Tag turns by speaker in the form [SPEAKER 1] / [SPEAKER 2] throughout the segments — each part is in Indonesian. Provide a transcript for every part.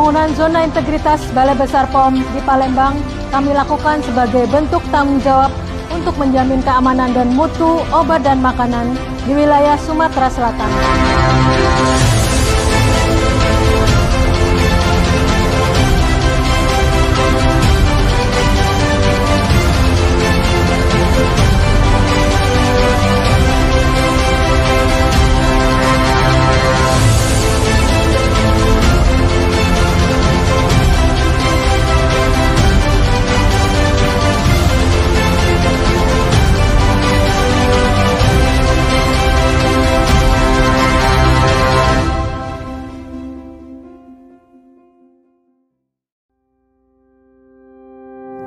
[SPEAKER 1] pembangunan zona integritas Balai Besar POM di Palembang kami lakukan sebagai bentuk tanggung jawab untuk menjamin keamanan dan mutu obat dan makanan di wilayah Sumatera Selatan.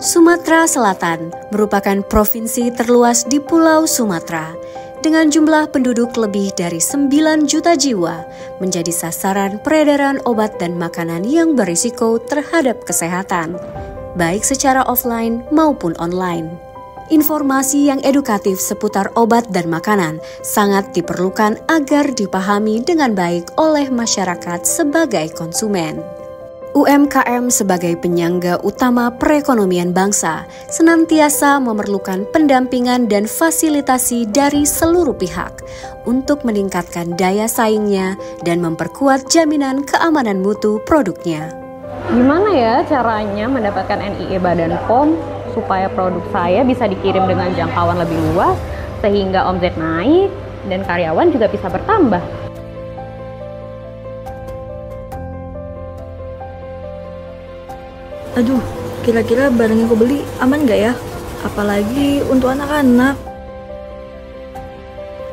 [SPEAKER 2] Sumatera Selatan merupakan provinsi terluas di Pulau Sumatera dengan jumlah penduduk lebih dari 9 juta jiwa menjadi sasaran peredaran obat dan makanan yang berisiko terhadap kesehatan, baik secara offline maupun online. Informasi yang edukatif seputar obat dan makanan sangat diperlukan agar dipahami dengan baik oleh masyarakat sebagai konsumen. UMKM sebagai penyangga utama perekonomian bangsa senantiasa memerlukan pendampingan dan fasilitasi dari seluruh pihak untuk meningkatkan daya saingnya dan memperkuat jaminan keamanan mutu produknya.
[SPEAKER 3] Gimana ya caranya mendapatkan NIE Badan POM supaya produk saya bisa dikirim dengan jangkauan lebih luas sehingga omset naik dan karyawan juga bisa bertambah?
[SPEAKER 4] Aduh, kira-kira barang yang aku beli aman gak ya? Apalagi untuk anak-anak.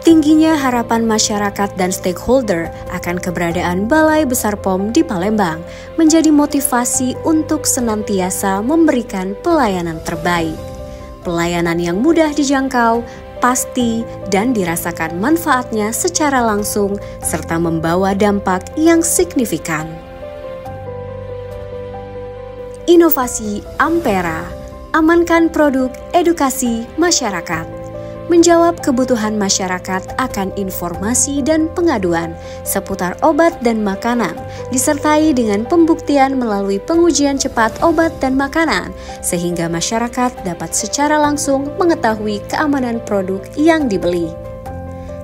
[SPEAKER 2] Tingginya harapan masyarakat dan stakeholder akan keberadaan Balai Besar POM di Palembang menjadi motivasi untuk senantiasa memberikan pelayanan terbaik. Pelayanan yang mudah dijangkau, pasti, dan dirasakan manfaatnya secara langsung serta membawa dampak yang signifikan. Inovasi Ampera, amankan produk edukasi masyarakat. Menjawab kebutuhan masyarakat akan informasi dan pengaduan seputar obat dan makanan, disertai dengan pembuktian melalui pengujian cepat obat dan makanan, sehingga masyarakat dapat secara langsung mengetahui keamanan produk yang dibeli.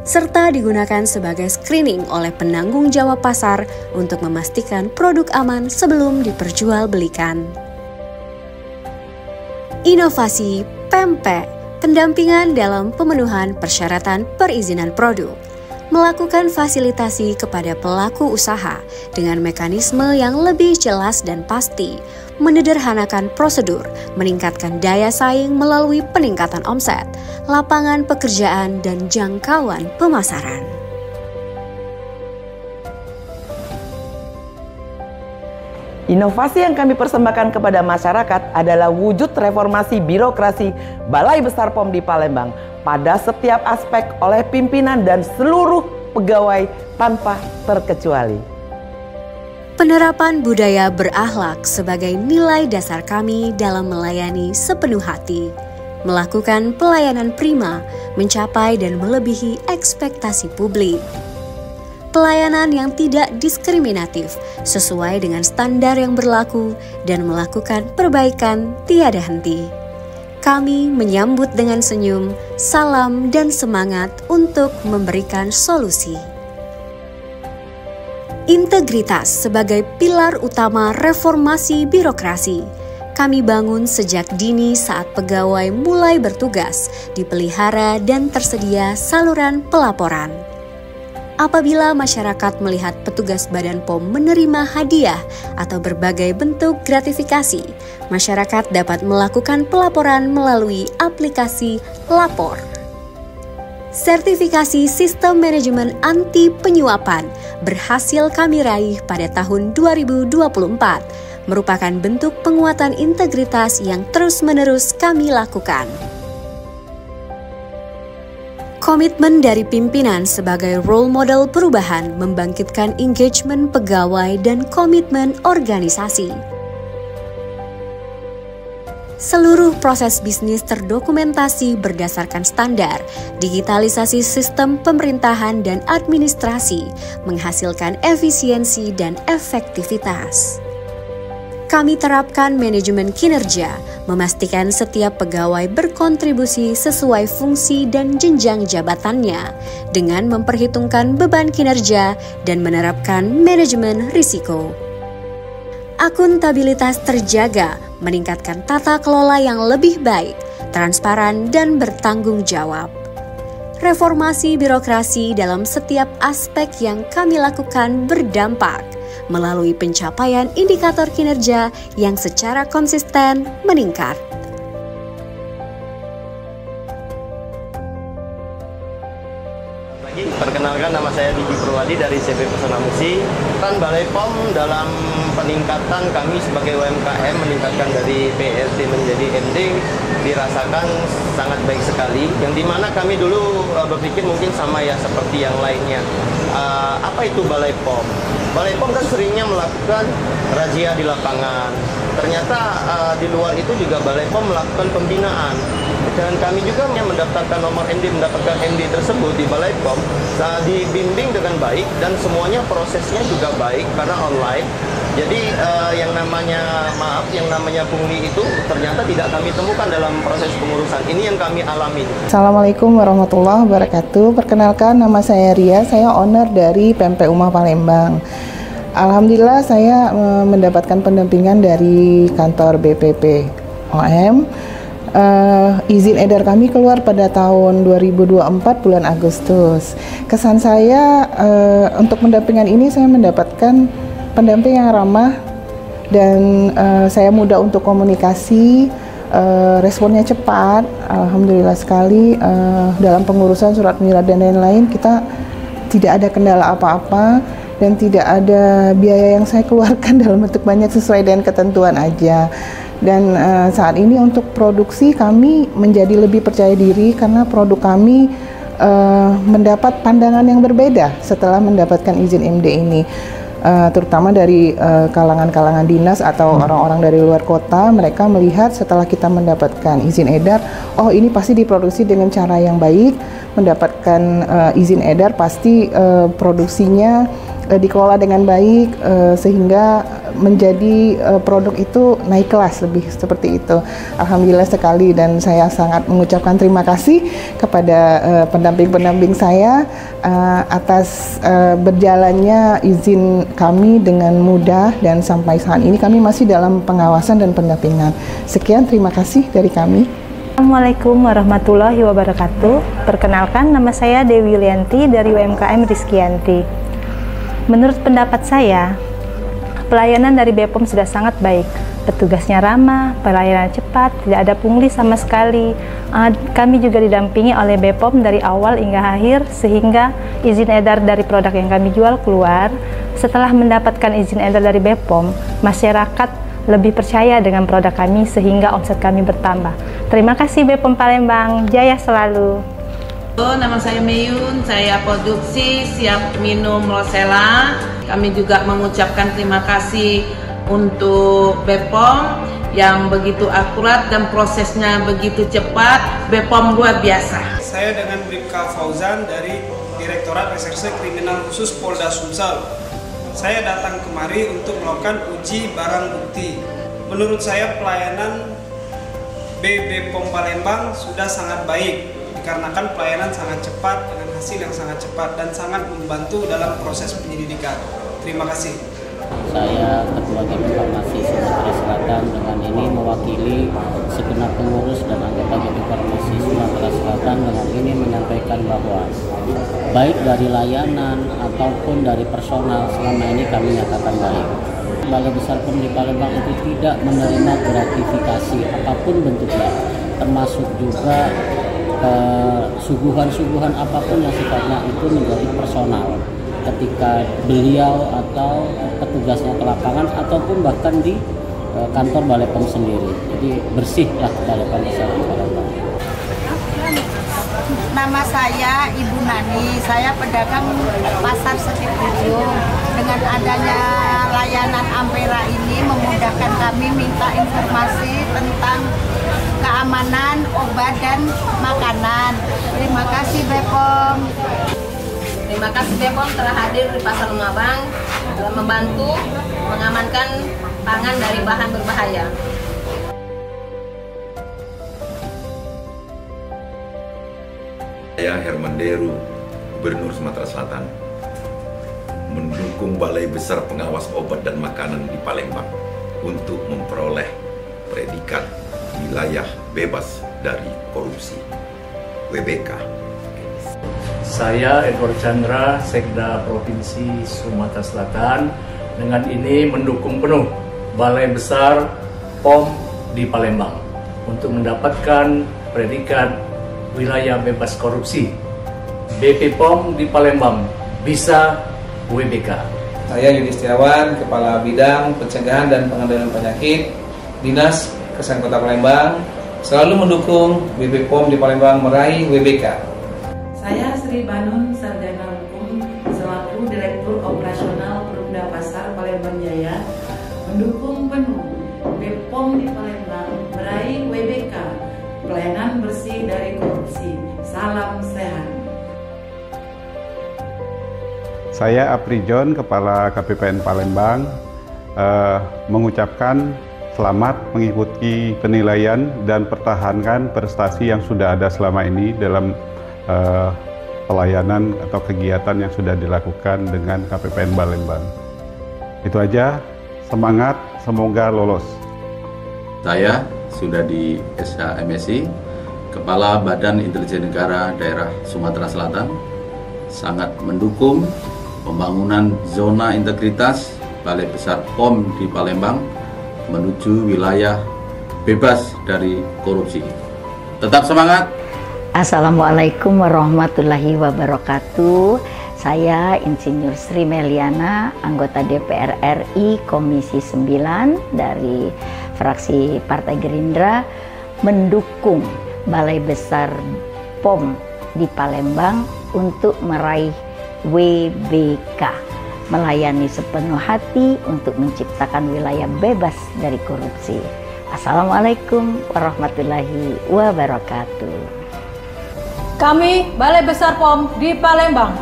[SPEAKER 2] Serta digunakan sebagai screening oleh penanggung jawab pasar untuk memastikan produk aman sebelum diperjualbelikan. Inovasi PEMPE, pendampingan dalam pemenuhan persyaratan perizinan produk, melakukan fasilitasi kepada pelaku usaha dengan mekanisme yang lebih jelas dan pasti, menyederhanakan prosedur, meningkatkan daya saing melalui peningkatan omset, lapangan pekerjaan, dan jangkauan pemasaran.
[SPEAKER 5] Inovasi yang kami persembahkan kepada masyarakat adalah wujud reformasi birokrasi Balai Besar POM di Palembang pada setiap aspek oleh pimpinan dan seluruh pegawai tanpa terkecuali.
[SPEAKER 2] Penerapan budaya berakhlak sebagai nilai dasar kami dalam melayani sepenuh hati, melakukan pelayanan prima, mencapai dan melebihi ekspektasi publik. Pelayanan yang tidak diskriminatif sesuai dengan standar yang berlaku dan melakukan perbaikan tiada henti. Kami menyambut dengan senyum, salam, dan semangat untuk memberikan solusi. Integritas sebagai pilar utama reformasi birokrasi kami bangun sejak dini saat pegawai mulai bertugas, dipelihara dan tersedia saluran pelaporan. Apabila masyarakat melihat petugas Badan POM menerima hadiah atau berbagai bentuk gratifikasi, masyarakat dapat melakukan pelaporan melalui aplikasi Lapor. Sertifikasi Sistem Manajemen Anti Penyuapan berhasil kami raih pada tahun 2024, merupakan bentuk penguatan integritas yang terus-menerus kami lakukan. Komitmen dari pimpinan sebagai role model perubahan membangkitkan engagement pegawai dan komitmen organisasi. Seluruh proses bisnis terdokumentasi berdasarkan standar, digitalisasi sistem pemerintahan dan administrasi, menghasilkan efisiensi dan efektivitas. kami terapkan manajemen kinerja, memastikan setiap pegawai berkontribusi sesuai fungsi dan jenjang jabatannya dengan memperhitungkan beban kinerja dan menerapkan manajemen risiko. Akuntabilitas terjaga, meningkatkan tata kelola yang lebih baik, transparan, dan bertanggung jawab. Reformasi birokrasi dalam setiap aspek yang kami lakukan berdampak melalui pencapaian indikator kinerja yang secara konsisten meningkat.
[SPEAKER 6] Perkenalkan, nama saya Diki Purwadi dari CV Pesona Musi. Peran Balai POM dalam peningkatan kami sebagai UMKM meningkatkan dari PRT menjadi MD dirasakan sangat baik sekali. Yang dimana kami dulu berpikir mungkin sama ya seperti yang lainnya. Apa itu Balai POM? Balai POM kan seringnya melakukan razia di lapangan. Ternyata di luar itu juga Balai POM melakukan pembinaan. Dan kami juga yang mendaftarkan nomor MD, mendapatkan MD tersebut di Balai POM, dibimbing dengan baik dan semuanya prosesnya juga baik karena online. Jadi yang namanya pungli itu ternyata tidak kami temukan dalam proses pengurusan. Ini yang kami alami.
[SPEAKER 7] Assalamualaikum warahmatullahi wabarakatuh. Perkenalkan, nama saya Ria, saya owner dari PMP Umah Palembang. Alhamdulillah saya mendapatkan pendampingan dari kantor BPP OM. Izin edar kami keluar pada tahun 2024 bulan Agustus. Kesan saya untuk pendampingan ini, saya mendapatkan pendamping yang ramah dan saya mudah untuk komunikasi, responnya cepat. Alhamdulillah sekali, dalam pengurusan surat menyurat dan lain-lain kita tidak ada kendala apa-apa dan tidak ada biaya yang saya keluarkan dalam bentuk banyak, sesuai dengan ketentuan aja. Dan saat ini untuk produksi kami menjadi lebih percaya diri karena produk kami mendapat pandangan yang berbeda setelah mendapatkan izin MD ini, terutama dari kalangan-kalangan dinas atau orang-orang dari luar kota. Mereka melihat setelah kita mendapatkan izin edar, oh ini pasti diproduksi dengan cara yang baik, mendapatkan izin edar pasti produksinya dikelola dengan baik, sehingga menjadi produk itu naik kelas, lebih seperti itu. Alhamdulillah sekali, dan saya sangat mengucapkan terima kasih kepada pendamping-pendamping saya atas berjalannya izin kami dengan mudah, dan sampai saat ini kami masih dalam pengawasan dan pendampingan. Sekian, terima kasih dari kami.
[SPEAKER 8] Assalamualaikum warahmatullahi wabarakatuh. Perkenalkan, nama saya Dewi Lianti dari UMKM Rizkyanti. Menurut pendapat saya, pelayanan dari BPOM sudah sangat baik. Petugasnya ramah, pelayanan cepat, tidak ada pungli sama sekali. Kami juga didampingi oleh BPOM dari awal hingga akhir, sehingga izin edar dari produk yang kami jual keluar. Setelah mendapatkan izin edar dari BPOM, masyarakat lebih percaya dengan produk kami sehingga omset kami bertambah. Terima kasih BPOM Palembang, jaya selalu.
[SPEAKER 9] Nama saya Meyun, saya produksi siap minum Rosella. Kami juga mengucapkan terima kasih untuk BPOM yang begitu akurat dan prosesnya begitu cepat. BPOM luar biasa.
[SPEAKER 10] Saya dengan Bribka Fauzan dari Direktorat Reserse Kriminal Khusus Polda Sumsel. Saya datang kemari untuk melakukan uji barang bukti. Menurut saya pelayanan BPOM Palembang sudah sangat baik, dikarenakan pelayanan sangat cepat dengan hasil yang sangat cepat dan sangat membantu dalam proses penyelidikan. Terima kasih.
[SPEAKER 11] Saya Ketua GP Farmasi Sumatera Selatan dengan ini mewakili segenap pengurus dan anggota GP Farmasi Sumatera Selatan dengan ini menyampaikan bahwa baik dari layanan ataupun dari personal selama ini kami nyatakan baik. Balai Besar POM di Palembang itu tidak menerima gratifikasi apapun bentuknya, termasuk juga suguhan-suguhan apapun yang sifatnya itu menjadi personal ketika beliau atau petugasnya ke lapangan ataupun bahkan di kantor Balai POM sendiri. Jadi bersihlah Balai POM Besar di Palembang.
[SPEAKER 12] Nama saya Ibu Nani, saya pedagang pasar Sekip Ujung. Dengan adanya layanan Ampera ini memudahkan kami minta informasi tentang keamanan obat dan makanan. Terima kasih BPOM.
[SPEAKER 13] Terima kasih BPOM telah hadir di Pasar Lumabang dalam membantu mengamankan pangan dari bahan berbahaya.
[SPEAKER 14] Saya Herman Deru, Gubernur Sumatera Selatan, mendukung Balai Besar Pengawas Obat dan Makanan di Palembang untuk memperoleh predikat wilayah bebas dari korupsi, WBK.
[SPEAKER 15] Saya Edward Chandra, Sekda Provinsi Sumatera Selatan, dengan ini mendukung penuh Balai Besar POM di Palembang untuk mendapatkan predikat wilayah bebas korupsi. BP POM di Palembang bisa WBK.
[SPEAKER 16] Saya Yudi Setiawan, Kepala Bidang Pencegahan dan Pengendalian Penyakit Dinas Kesehatan Kota Palembang, selalu mendukung BP POM di Palembang meraih WBK.
[SPEAKER 17] Saya Sri Banun, Sarjana Hukum, selaku Direktur Operasional Perumda Pasar Palembang Jaya, mendukung penuh BPOM di Palembang meraih WBK, pelayanan bersih dari korupsi. Salam sehat.
[SPEAKER 18] Saya Apri John, Kepala KPPN Palembang, mengucapkan selamat mengikuti penilaian dan pertahankan prestasi yang sudah ada selama ini dalam pelayanan atau kegiatan yang sudah dilakukan dengan KPPN Palembang. Itu aja, semangat, semoga lolos.
[SPEAKER 19] Saya sudah di SHMSI, Kepala Badan Intelijen Negara Daerah Sumatera Selatan, sangat mendukung pembangunan zona integritas Balai Besar POM di Palembang menuju wilayah bebas dari korupsi. Tetap semangat.
[SPEAKER 20] Assalamualaikum warahmatullahi wabarakatuh. Saya Insinyur Sri Meliana, anggota DPR RI Komisi 9 dari fraksi Partai Gerindra, mendukung Balai Besar POM di Palembang untuk meraih WBK, melayani sepenuh hati untuk menciptakan wilayah bebas dari korupsi. Assalamualaikum warahmatullahi wabarakatuh.
[SPEAKER 1] Kami Balai Besar POM di Palembang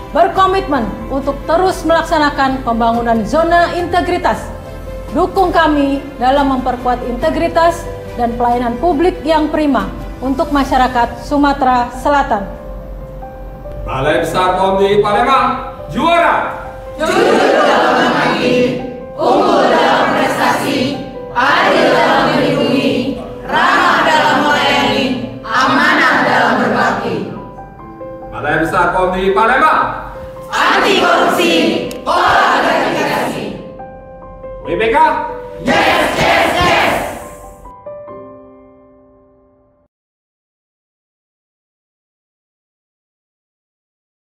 [SPEAKER 1] berkomitmen untuk terus melaksanakan pembangunan zona integritas. Dukung kami dalam memperkuat integritas dan pelayanan publik yang prima untuk masyarakat Sumatera Selatan.
[SPEAKER 21] Balai Besar POM di Palembang juara!
[SPEAKER 22] Jujur dalam berbagi, unggul dalam prestasi, adil dalam melindungi, ramah dalam melayani, amanah dalam berbakti.
[SPEAKER 21] Balai Besar POM di Palembang
[SPEAKER 22] anti korupsi, olah gratifikasi.
[SPEAKER 21] WBK
[SPEAKER 22] Jaya!